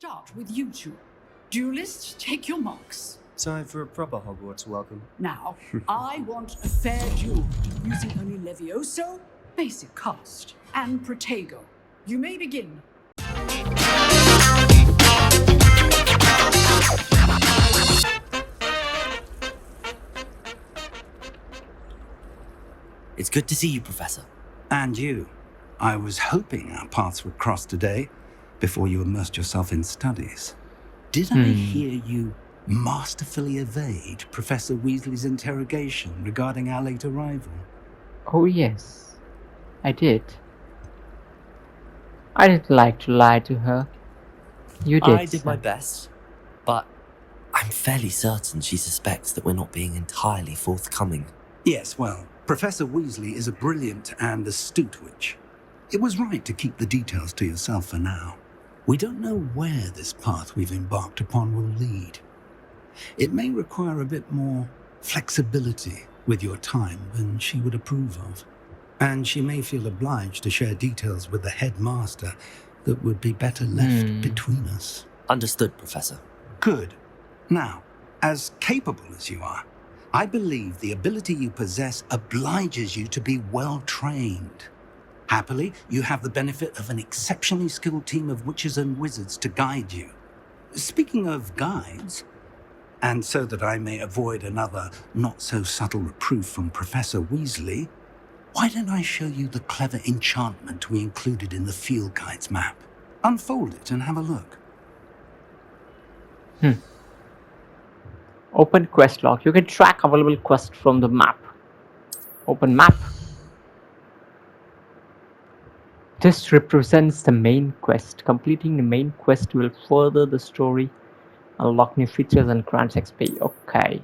start with you two. Duelists, take your marks. Time for a proper Hogwarts welcome. Now, I want a fair duel, using only Levioso, basic cast, and Protego. You may begin. It's good to see you, Professor. And you. I was hoping our paths would cross today, before you immersed yourself in studies. Did I hear you masterfully evade Professor Weasley's interrogation regarding our late arrival? Oh yes, I did. I didn't like to lie to her. You did. I did my best, but I'm fairly certain she suspects that we're not being entirely forthcoming. Yes, well, Professor Weasley is a brilliant and astute witch. It was right to keep the details to yourself for now. We don't know where this path we've embarked upon will lead. It may require a bit more flexibility with your time than she would approve of. And she may feel obliged to share details with the headmaster that would be better left between us. Understood, Professor. Good. Now, as capable as you are, I believe the ability you possess obliges you to be well trained. Happily, you have the benefit of an exceptionally skilled team of witches and wizards to guide you. Speaking of guides, and so that I may avoid another not-so-subtle reproof from Professor Weasley, why don't I show you the clever enchantment we included in the field guide's map? Unfold it and have a look. Open quest log. You can track available quests from the map. Open map. This represents the main quest. Completing the main quest will further the story, unlock new features, and grant XP. Okay.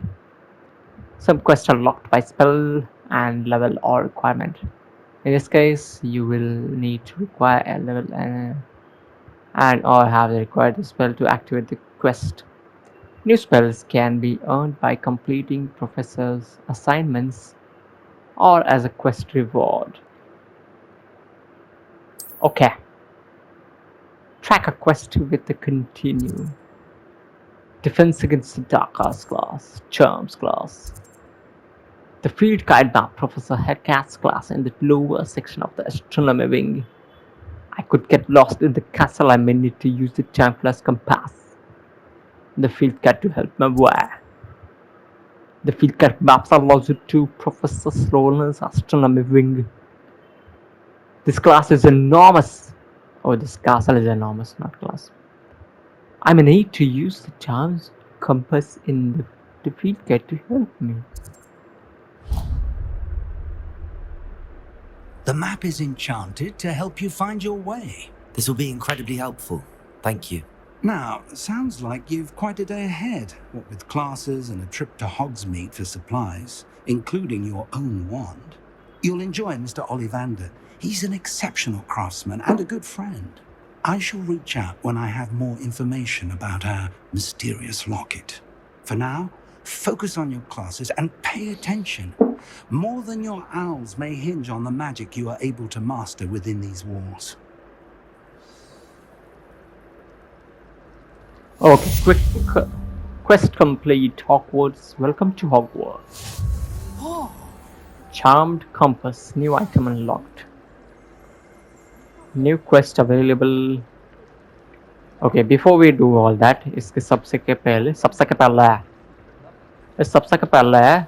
Some quests are locked by spell and level or requirement. In this case, you will need to require a level and or have the required spell to activate the quest. New spells can be earned by completing professor's assignments or as a quest reward. Okay. Track a quest with the continue. Defense against the Dark Arts class. Charms class. The field guide map Professor Headcat's class in the lower section of the astronomy wing. I could get lost in the castle. I may need to use the time plus compass. The field guide to help me where. The field guide maps allows you to Professor Sloaner's astronomy wing. This class is enormous. Oh, this castle is enormous, not class. I may need to use the charms compass in the field guide to help me. The map is enchanted to help you find your way. This will be incredibly helpful. Thank you. Now, sounds like you've quite a day ahead, what with classes and a trip to Hogsmeade for supplies, including your own wand. You'll enjoy Mr. Ollivander. He's an exceptional craftsman and a good friend. I shall reach out when I have more information about our mysterious locket. For now, focus on your classes and pay attention. More than your owls may hinge on the magic you are able to master within these walls. Okay, quick quest complete. Hogwarts. Welcome to Hogwarts. Oh, Charmed compass. New item unlocked. New quest available. Okay, before we do all that, इसके सबसे पहले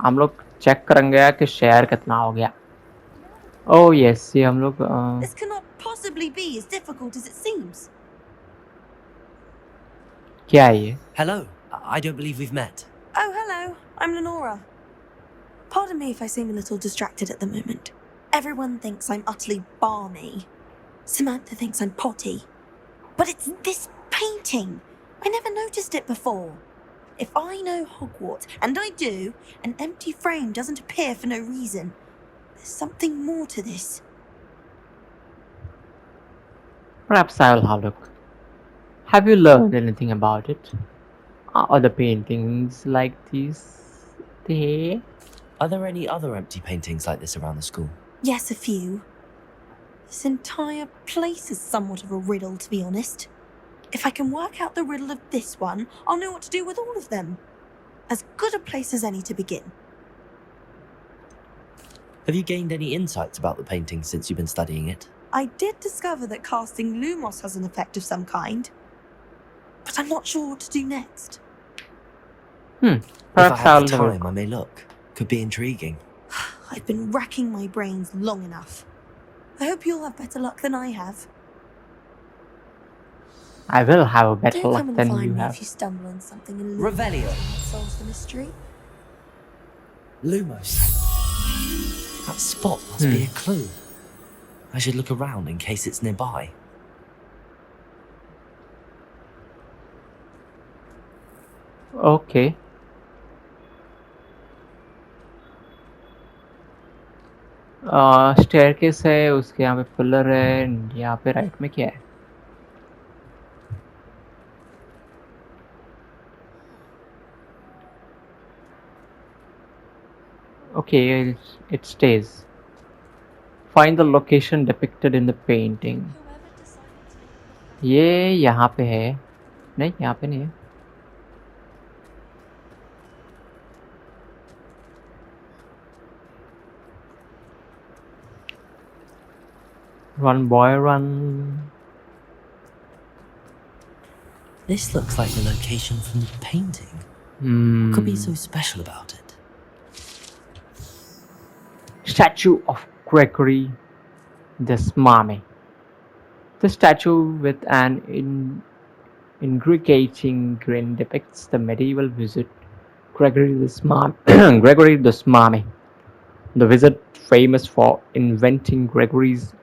हम लोग check करेंगे कि share कितना हो गया. Oh yes, ये हम लोग This cannot possibly be as difficult as it seems. क्या है ये? Hello. I don't believe we've met. Oh, hello. I'm Lenora. Pardon me if I seem a little distracted at the moment. Everyone thinks I'm utterly balmy. Samantha thinks I'm potty. But it's this painting. I never noticed it before. If I know Hogwarts, and I do, an empty frame doesn't appear for no reason. There's something more to this. Perhaps I will have a look. Have you learned anything about it? Are the paintings like these there? Are there any other empty paintings like this around the school? Yes, a few. This entire place is somewhat of a riddle, to be honest. If I can work out the riddle of this one, I'll know what to do with all of them. As good a place as any to begin. Have you gained any insights about the painting since you've been studying it? I did discover that casting Lumos has an effect of some kind, but I'm not sure what to do next. If I Perhaps have I'll the never. time, I may look. Could be intriguing. I've been racking my brains long enough. I hope you'll have better luck than I have. I will have a better Do luck come and than find you me have. if you stumble on something in Revelio. that solves the mystery. Lumos. That spot must be a clue. I should look around in case it's nearby. Okay. Staircase है, उसके यहाँ पे pillar है, यहाँ पे right में क्या है? Okay, it stays. Find the location depicted in the painting. ये यहाँ पे है, नहीं यहाँ पे नहीं है. Run boy run. This looks like the location from the painting. What could be so special about it? Statue of Gregory the Smarmy. The statue with an ingratiating grin depicts the medieval wizard Gregory the Smarmy. Gregory the Smarmy, the wizard famous for inventing Gregory's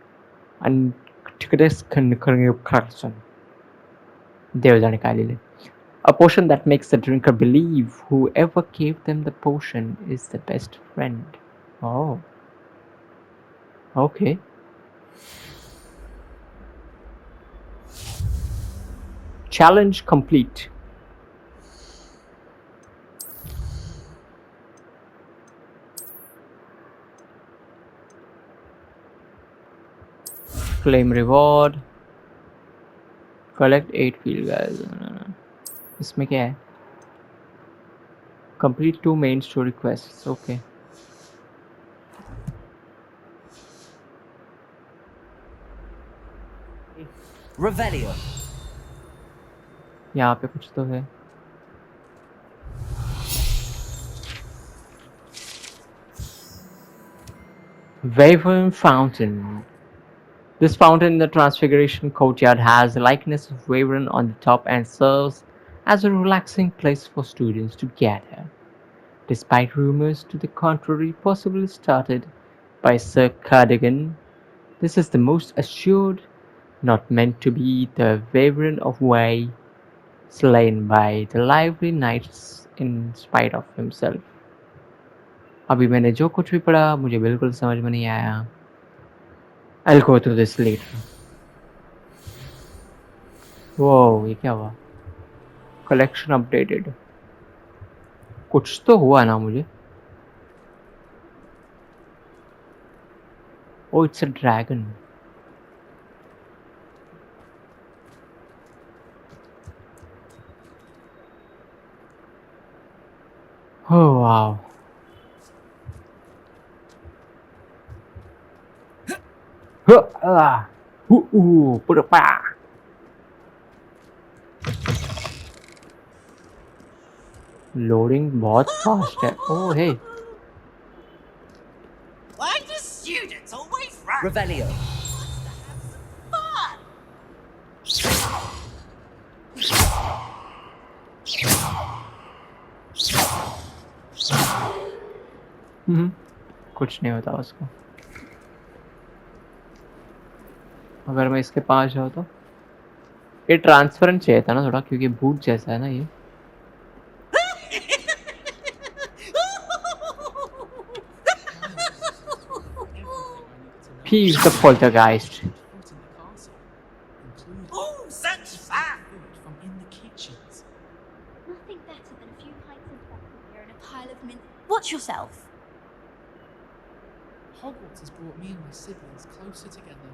ubiquitous concoction. A potion that makes the drinker believe whoever gave them the potion is the best friend. Oh. Okay. Challenge complete. Claim reward. Collect 8 field guys. इसमें क्या है? Complete 2 main story quests. Okay. Revelio. यहाँ पे कुछ तो है. Wyvern Fountain. This fountain in the Transfiguration Courtyard has the likeness of Wyvern on the top and serves as a relaxing place for students to gather. Despite rumors to the contrary possibly started by Sir Cardigan, this is the most assured, not meant to be the Wyvern of Way, slain by the lively knights in spite of himself. अभी मैंने जो कुछ भी पढ़ा मुझे बिल्कुल समझ में नहीं आया. I'll go through this later. Whoa, ये क्या हुआ? Collection updated. कुछ तो हुआ ना मुझे. Oh, it's a dragon. Oh wow. Put a fire. Loading बहुत fast है. Oh hey. Why do students always run? Revelio. कुछ नहीं होता उसको. अगर मैं इसके पास जाऊँ तो ये ट्रांसपेरेंट चाहिए था ना थोड़ा, क्योंकि भूत जैसा है ना ये. He's the poltergeist. Oh, such fun! From in the kitchens. Nothing better than a few pints of breakfast here and a pile of mint. Watch yourself. Hogwarts has brought me and my siblings closer together.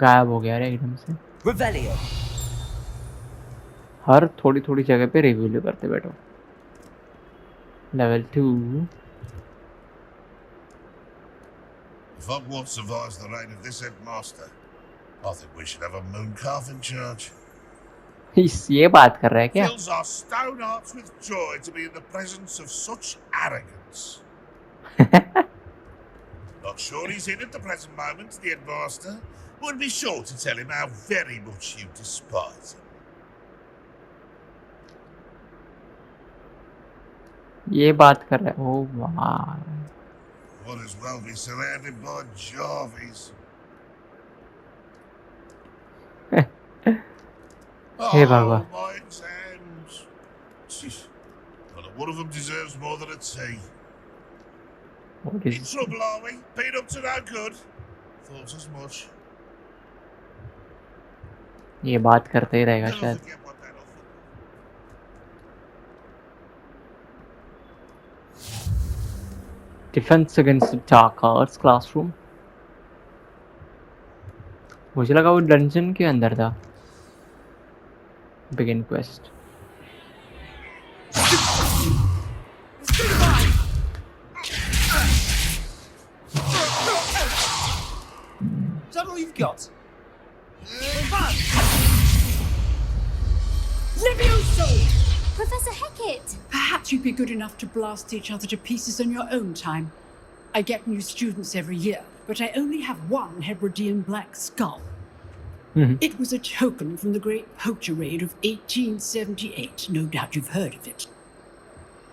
गायब हो गया रे एकदम से। Revelio. हर थोड़ी थोड़ी जगह पे रिव्यू करते बैठो। Level 2 If Hogwarts survives the reign of this headmaster, I think we should have a moon calf in charge. इस ये बात कर रहा है क्या? Fills our stone hearts with joy to be in the presence of such arrogance. Not sure he's in at the present moment, the headmaster. Would be sure to tell him how very much you despise him. ये बात कर रहा है। ओह वाह। Would as well be surrounded by Jarvies. Hey, Baba. My exams. Well, one of them deserves more than a tea. What In is trouble, are we? Been up to no good? Thought as much. ये बात करते ही रहेगा Never शायद। forget what that offered. Defence against dark arts classroom. मुझे लगा वो dungeon के अंदर था। Begin quest. Is that all you've got? Levioso! Professor Hecat! Perhaps you'd be good enough to blast each other to pieces on your own time. I get new students every year, but I only have one Hebridean black skull. It was a token from the Great Poacher Raid of 1878. No doubt you've heard of it.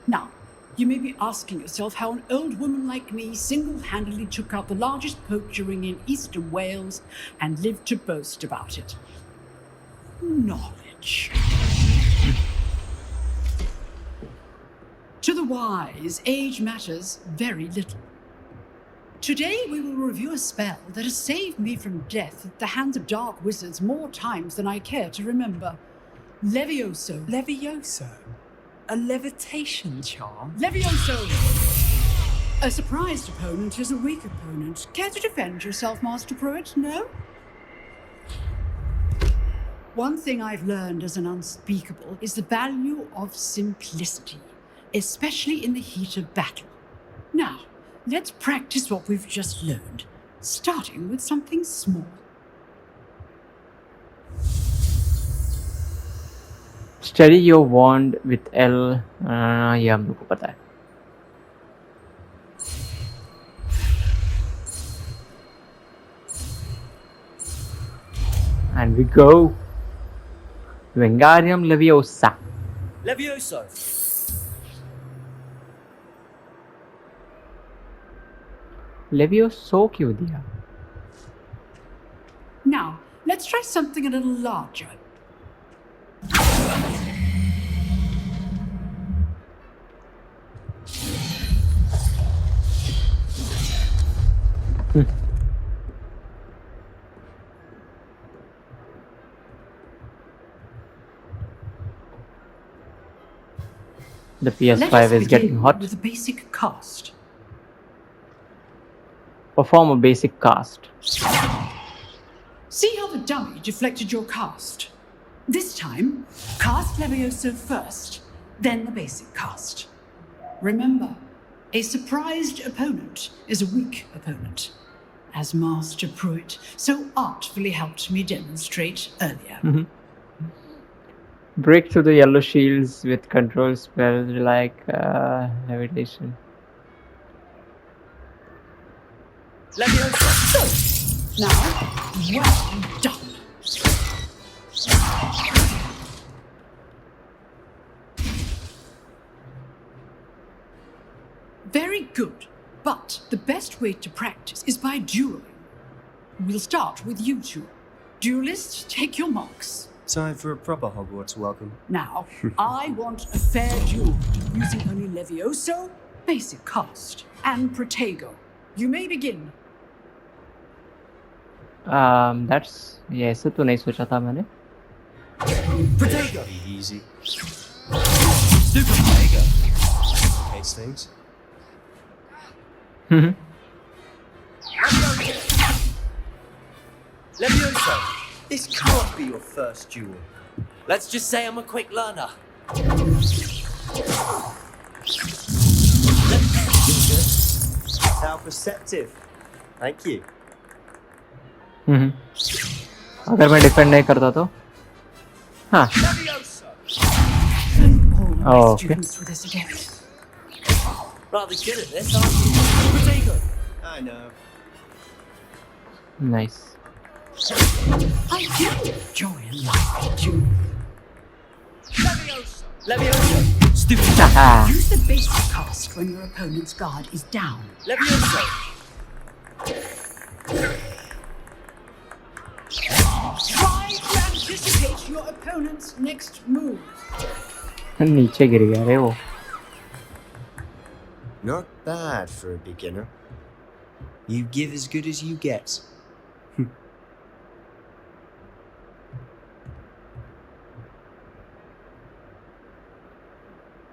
Now, you may be asking yourself how an old woman like me single-handedly took out the largest poacher ring in eastern Wales and lived to boast about it. Knowledge. To the wise, age matters very little. Today we will review a spell that has saved me from death at the hands of dark wizards more times than I care to remember. Levioso. Levioso? A levitation charm? Levioso! A surprised opponent is a weak opponent. Care to defend yourself, Master Pruitt? No? One thing I've learned as an unspeakable is the value of simplicity, especially in the heat of battle. Now, let's practice what we've just learned, starting with something small. Steady your wand with L. ये हम लोग को पता है। And we go. Wingardium Leviosa. Levioso! Levioso क्यों दिया? Now, let's try something a little larger. The PS5 Let us is getting begin hot. with a basic cast. Perform a basic cast. See how the dummy deflected your cast? This time, cast Levioso first, then the basic cast. Remember, a surprised opponent is a weak opponent, as Master Pruitt so artfully helped me demonstrate earlier. Break through the yellow shields with control spells like levitation. Levioso! Now, well done. Very good, but the best way to practice is by dueling. We'll start with you two. Duelists, take your marks. Time for a proper Hogwarts welcome. Now, I want a fair duel using only Levioso, basic cast, and Protego. You may begin. That's ये ऐसे तो नहीं सोचा था मैंने. Protego! Be easy. Super Protego! Hates things. Levioso, this can't be your first duel. Let's just say I'm a quick learner. How perceptive. Thank you. अगर मैं defend नहीं करता तो हाँ All my okay. students with us again. Rather good at this, aren't you? Potato! I know. Nice. I do enjoy a lively duel. Levioso. Stupid. Haha. Use the basic cast when your opponent's guard is down. Levioso. Try to anticipate your opponent's next move. नीचे गिर गया रे वो Not bad for a beginner. You give as good as you get.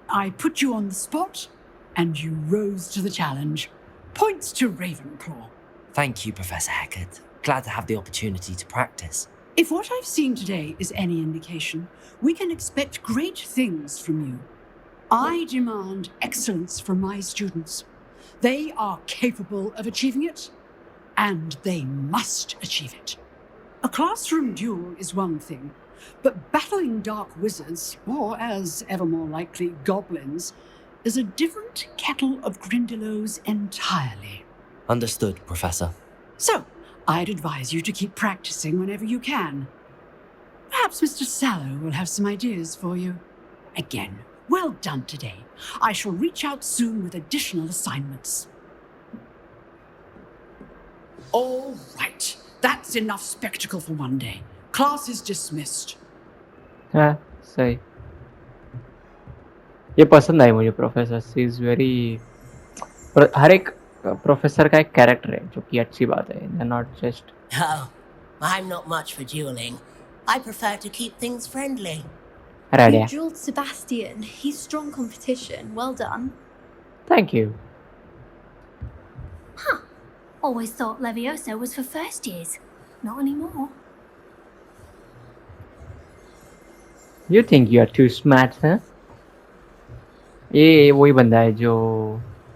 I put you on the spot, and you rose to the challenge. Points to Ravenclaw. Thank you, Professor Hecat. Glad to have the opportunity to practice. If what I've seen today is any indication, we can expect great things from you. I demand excellence from my students. They are capable of achieving it, and they must achieve it. A classroom duel is one thing, but battling dark wizards, or as ever more likely, goblins, is a different kettle of Grindylows entirely. Understood, Professor. So, I'd advise you to keep practicing whenever you can. Perhaps Mr. Sallow will have some ideas for you. Again, well done today. I shall reach out soon with additional assignments. All right. That's enough spectacle for one day. Class is dismissed. हाँ सही ये पसंद आई मुझे professor C is very हर एक professor का एक character है जो कि अच्छी बात है they're not just Oh, I'm not much for dueling. I prefer to keep things friendly. ready. You dueled Sebastian. He's strong competition. Well done. Thank you. Huh. Always thought Levioso was for first years. Not anymore. You think you are too smart, huh? ये वही बंदा है जो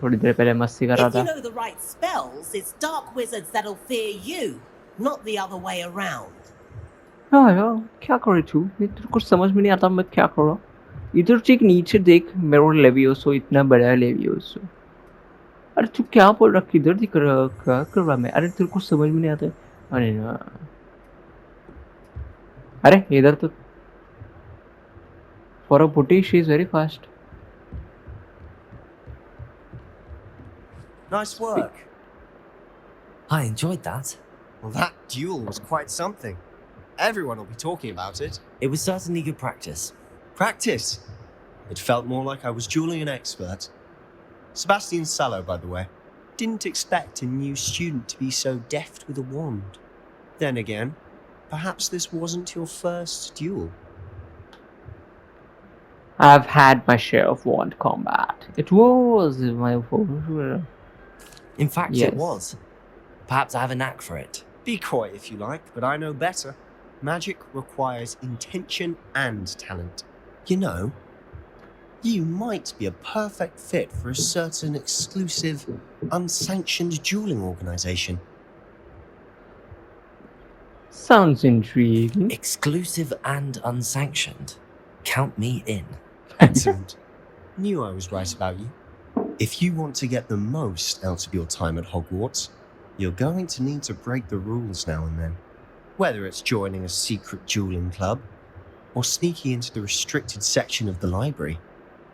थोड़ी देर पहले मस्ती कर रहा If you था know the right spells, it's dark wizards that'll fear you, not the other way around. हाँ यार क्या करे तू ये तेरे को समझ में नहीं आता मैं क्या कर रहा हूँ इधर ठीक नीचे देख मेरा लेवियोसो इतना बड़ा है लेवियोसो अरे तू क्या बोल रहा किधर दिख रहा क्या कर रहा मैं अरे तेरे को समझ में नहीं आता अरे ना अरे इधर तो for a booty she is very fast Nice work. I enjoyed that. Well, that duel was quite something. Everyone will be talking about it. It was certainly good practice. Practice. It felt more like I was dueling an expert. Sebastian Sallow, by the way. Didn't expect a new student to be so deft with a wand. Then again, perhaps this wasn't your first duel. I've had my share of wand combat it was my In fact, Yes. it was. Perhaps I have a knack for it. Be coy if you like, but I know better. Magic requires intention and talent. You know, you might be a perfect fit for a certain exclusive, unsanctioned dueling organization. sounds intriguing Exclusive and unsanctioned. Count me in. Excellent. Knew I was right about you. If you want to get the most out of your time at Hogwarts, you're going to need to break the rules now and then. Whether it's joining a secret dueling club or sneaking into the restricted section of the library,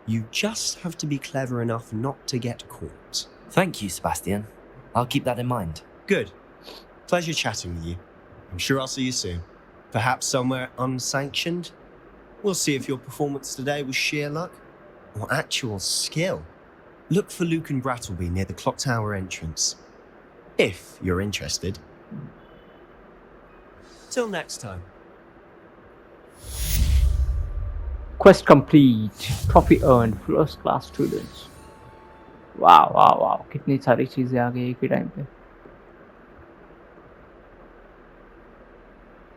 you just have to be clever enough not to get caught. Thank you, Sebastian. I'll keep that in mind. Good. Pleasure chatting with you. I'm sure I'll see you soon. Perhaps somewhere unsanctioned? We'll see if your performance today was sheer luck or actual skill. Look for Luke and Brattleby near the clock tower entrance. If you're interested. Till next time. quest complete trophy earned first class students wow कितनी सारी चीजें आ गई एक ही time पे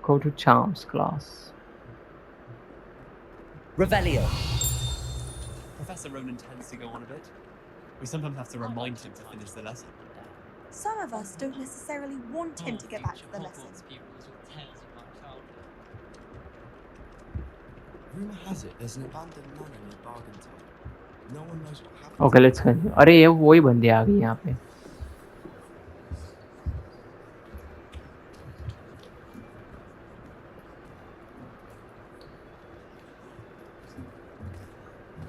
Go to Charms class. Revelio. Professor Ronan tends to go on a bit. We sometimes have to remind him to finish the lesson. Some of us don't necessarily want him to get back to the lesson. Rumor has it there's an abandoned manor near Bargain Time. No one knows what happened. Okay, let's continue. अरे ये वही बंदे आ गई यहाँ पे.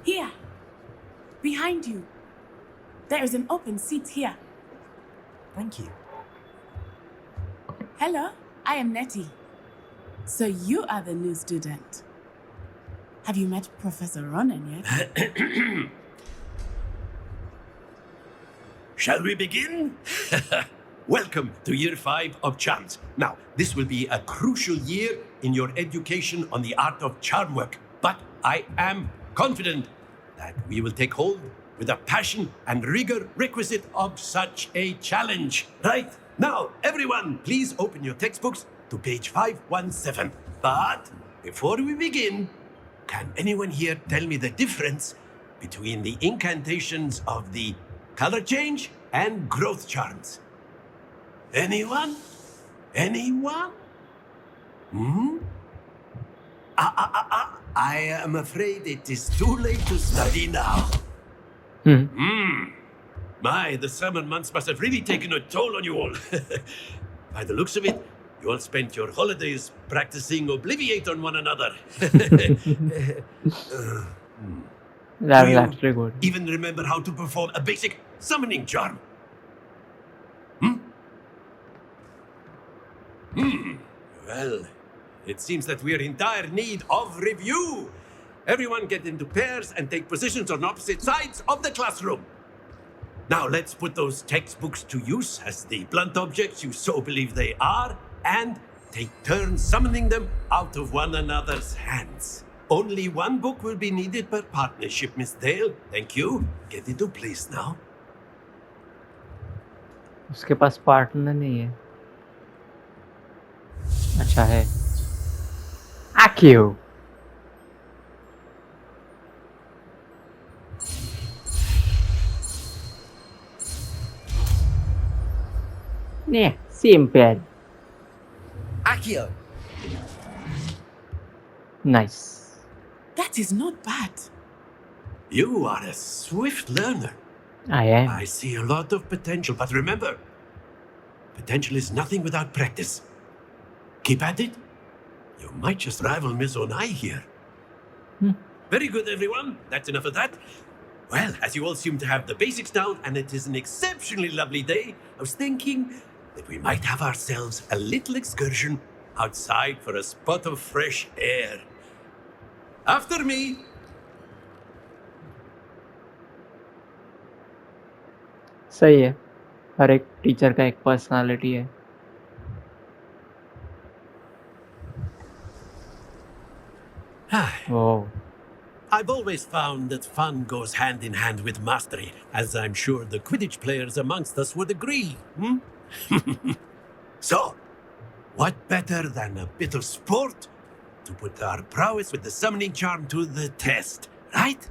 Here, behind you. There is an open seat here. Thank you. Hello, I am Nettie. So you are the new student. Have you met Professor Ronan yet? Shall we begin? Welcome to Year 5 of Charms. Now, this will be a crucial year in your education on the art of charm work, but I am confident that we will take hold with the passion and rigor requisite of such a challenge. Right? Now, everyone, please open your textbooks to page 517. But before we begin, can anyone here tell me the difference between the incantations of the color change and growth charms? Anyone? Anyone? I am afraid it is too late to study now. My, the summer months must have really taken a toll on you all. By the looks of it, you all spent your holidays practicing Obliviate on one another. That Do was you actually good. even remember how to perform a basic summoning charm? Well, it seems that we are in dire need of review. Everyone get into pairs and take positions on opposite sides of the classroom. Now let's put those textbooks to use as the blunt objects you so believe they are, and take turns summoning them out of one another's hands. Only one book will be needed per partnership, Miss Dale. Thank you. Get into place now. उसके पास partner नहीं है. अच्छा है. Accio. Yeah, simple. Accio. Nice. That is not bad. You are a swift learner. I am. I see a lot of potential, but remember, potential is nothing without practice. Keep at it. You might just rival Miss Onai here. Very good, everyone. That's enough of that. Well, as you all seem to have the basics down, and it is an exceptionally lovely day, I was thinking that we might have ourselves a little excursion outside for a spot of fresh air. After me. सही है. हर एक teacher का एक personality है. Oh. I've always found that fun goes hand in hand with mastery, as I'm sure the Quidditch players amongst us would agree. So, what better than a bit of sport to put our prowess with the summoning charm to the test, right?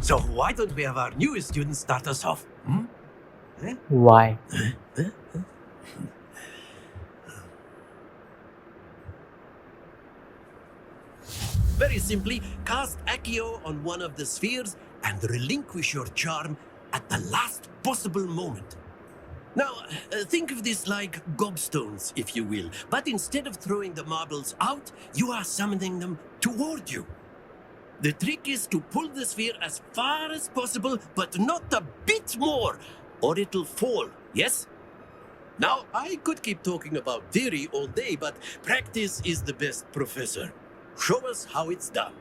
So why don't we have our newest student start us off? Why? Very simply, cast Accio on one of the spheres and relinquish your charm at the last possible moment. Now, think of this like gobstones, if you will, but instead of throwing the marbles out, you are summoning them toward you. The trick is to pull the sphere as far as possible, but not a bit more, or it'll fall, yes? Now, I could keep talking about theory all day, but practice is the best professor. Show us how it's done.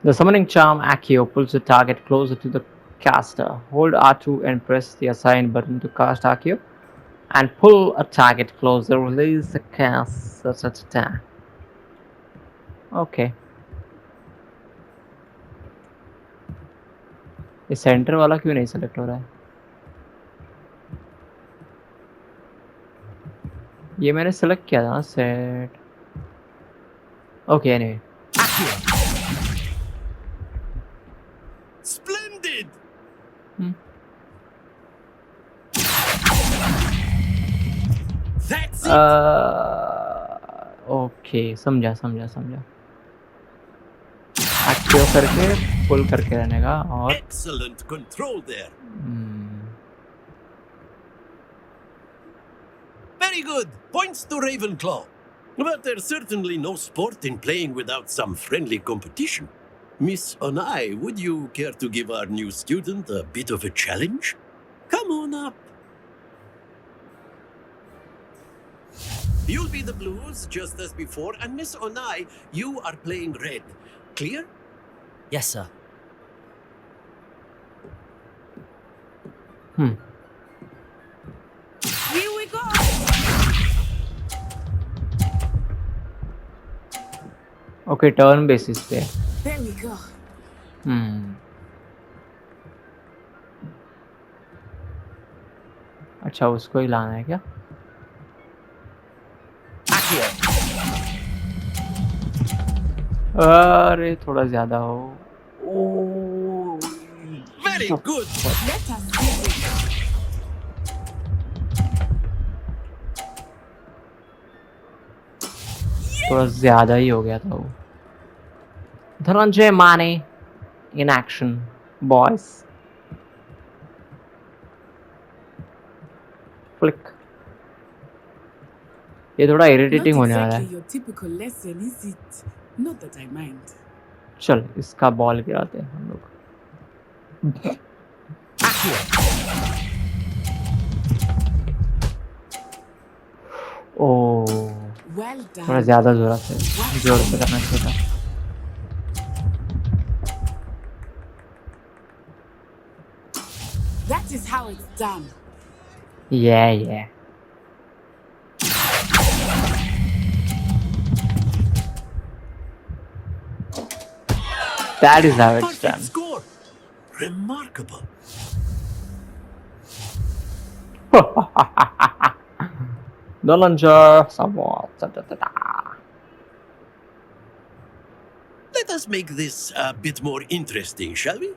The summoning charm Accio pulls the target closer to the caster. Hold R2 and press the assign button to cast Accio and pull a target closer. Release the caster. Okay ये centre वाला क्यों नहीं select हो रहा है? ये मैंने select किया था set. Okay anyway. Splendid! That's it! Okay समझा. एक्टिव करके पुल करके रहने का और Excellent control there. Very good. Points to Ravenclaw. But there's certainly no sport in playing without some friendly competition. Miss Onai, would you care to give our new student a bit of a challenge? Come on up. You'll be the blues just as before, and Miss Onai, you are playing red. Clear? Yes, sir. Here we go. Okay turn basis पे. There we go. अच्छा उसको ही लाना है क्या? अरे थोड़ा ज्यादा हो. Very good. Let us see this. थोड़ा ज्यादा ही हो गया था वो. धनंजय माने in action boys. Flick. ये थोड़ा इरिटेटिंग होने वाला है. Not exactly your typical lesson, is it? Not that I mind. चल इसका बॉल गिराते हैं हम लोग. ओह Well done. थोड़ा ज्यादा जोर से करना चाहिए था. That is how it's done. Yeah. That is how it's Perfect done. score. Remarkable. Dollinger, somewhat. Let us make this a bit more interesting, shall we?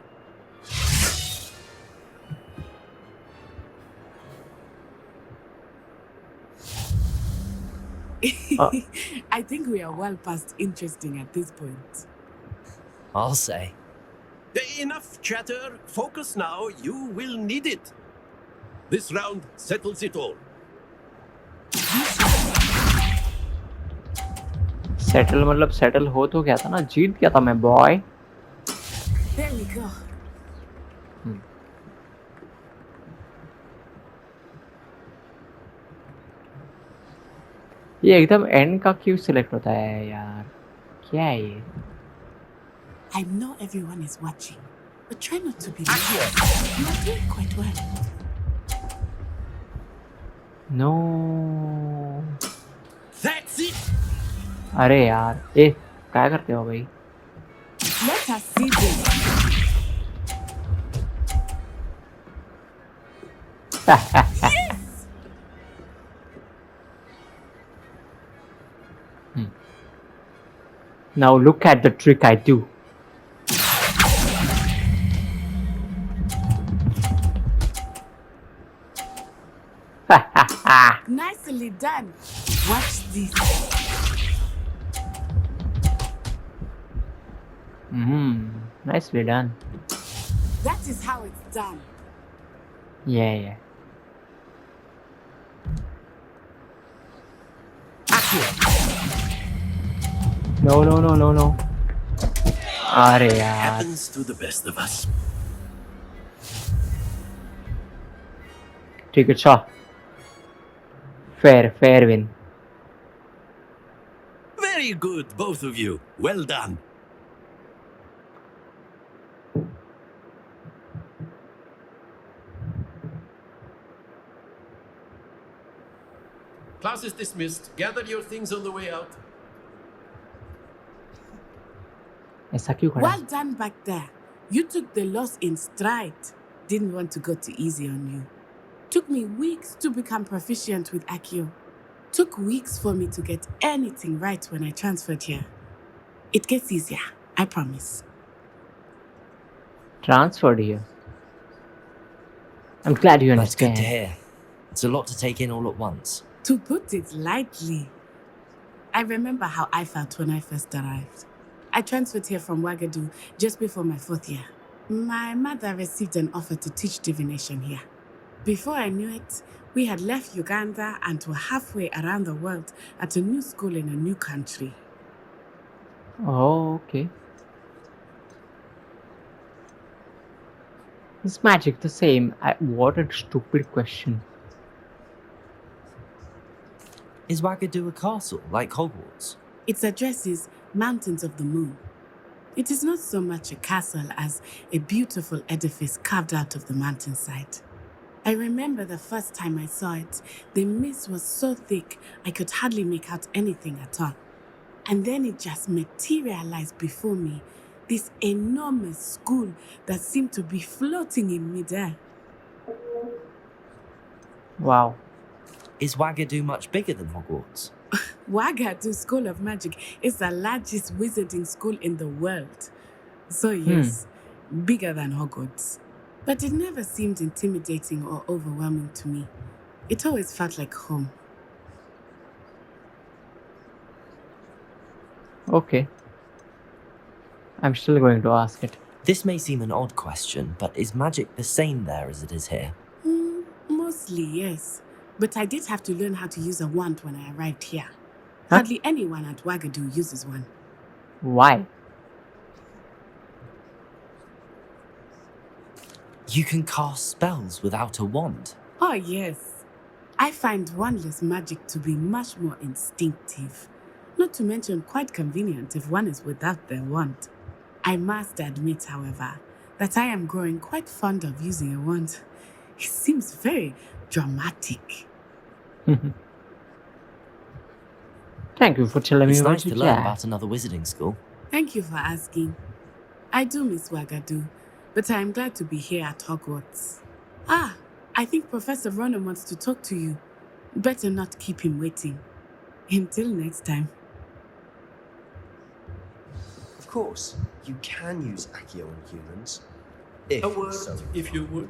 I think we are well past interesting at this point. I'll say. Enough chatter. Focus now. You will need it. This round settles it all. Settle मतलब settle हो तो गया था ना. जीत गया था मैं boy. There we go. ये एकदम एंड का क्यों सिलेक्ट होता है यार? क्या है ये? I know everyone is watching, but try not to be nervous. You are doing quite well. No. That's it. अरे यार ए क्या करते हो भाई? Let us see this. Yes! Now look at the trick I do. Nicely done. Watch this. Nicely done. That is how it's done. Yeah. No. अरे यार. Happens to the best of us. ठीक है अच्छा. Fair win. Very good, both of you. Well done. Class is dismissed. Gather your things on the way out. ऐसा क्यों खड़ा है? Well done back there. You took the loss in stride. Didn't want to go too easy on you. Took me weeks to become proficient with Accio. Took weeks for me to get anything right when I transferred here. It gets easier, I promise. Transferred here. I'm glad you That's good understand. to hear. It's a lot to take in all at once. To put it lightly, I remember how I felt when I first arrived. I transferred here from Wagadu just before my 4th year. My mother received an offer to teach divination here. Before I knew it, we had left Uganda and were halfway around the world at a new school in a new country. Oh, okay. Is magic the same? What a stupid question. Is Wagadu a castle, like Hogwarts? Its address is Mountains of the Moon. It is not so much a castle as a beautiful edifice carved out of the mountainside. I remember the first time I saw it, the mist was so thick I could hardly make out anything at all. And then it just materialized before me, this enormous school that seemed to be floating in midair. Wow. Is Wagadu much bigger than Hogwarts? Wagadu School of Magic is the largest wizarding school in the world. So yes, bigger than Hogwarts. But it never seemed intimidating or overwhelming to me. It always felt like home. Okay. I'm still going to ask it. This may seem an odd question, but is magic the same there as it is here? Mostly, yes. But I did have to learn how to use a wand when I arrived here. Hardly anyone at Wagadu uses one. Why? You can cast spells without a wand. Oh, yes. I find wandless magic to be much more instinctive. Not to mention quite convenient if one is without their wand. I must admit, however, that I am growing quite fond of using a wand. It seems very dramatic. Thank you for telling me It's about nice to it, learn yeah. about another wizarding school. Thank you for asking. I do miss Wagadu, but I am glad to be here at Hogwarts. Ah, I think Professor Ronan wants to talk to you. Better not keep him waiting. Until next time. Of course, you can use Accio on humans. A word, if you would.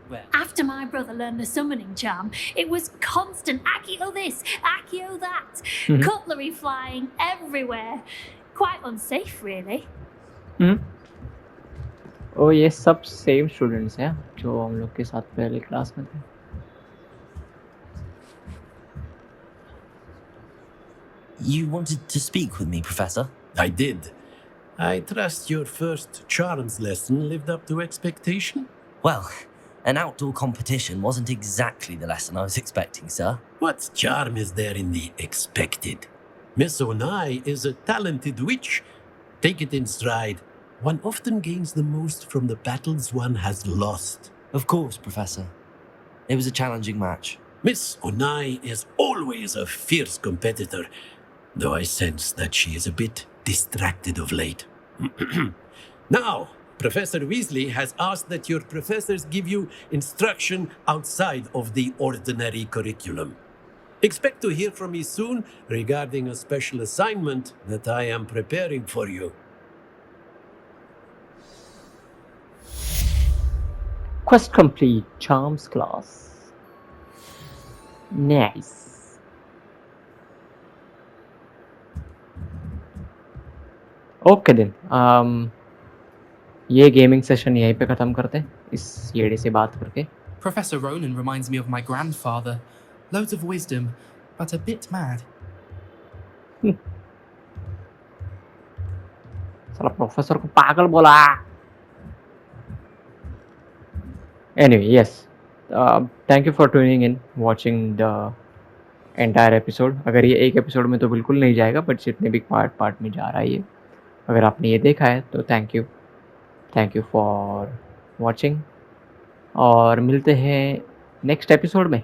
Where? After my brother learned the summoning charm, it was constant Accio this, Accio that, cutlery flying everywhere. Quite unsafe, really. Oh, ये सब same students हैं जो हम लोग के साथ पहले class में थे. You wanted to speak with me, Professor? I did. I trust your first charms lesson lived up to expectation? Well, an outdoor competition wasn't exactly the lesson I was expecting, sir. What charm is there in the expected? Miss Onai is a talented witch. Take it in stride. One often gains the most from the battles one has lost. Of course, Professor. It was a challenging match. Miss Onai is always a fierce competitor, though I sense that she is a bit distracted of late. Now, Professor Weasley has asked that your professors give you instruction outside of the ordinary curriculum. Expect to hear from me soon regarding a special assignment that I am preparing for you. Quest complete. Charms class. Nice. Okay then ये gaming session यहीं पे ख़त्म करते हैं इस येड़े से बात करके. Professor Ronan reminds me of my grandfather. Loads of wisdom, but a bit mad. साला प्रोफेसर को पागल बोला. Anyway, yes. Thank you for tuning in, watching the entire episode. अगर ये एक एपिसोड में तो बिल्कुल नहीं जाएगा, बट जितने भी पार्ट में जा रहा है ये. अगर आपने ये देखा है तो थैंक यू फॉर वॉचिंग और मिलते हैं नेक्स्ट एपिसोड में.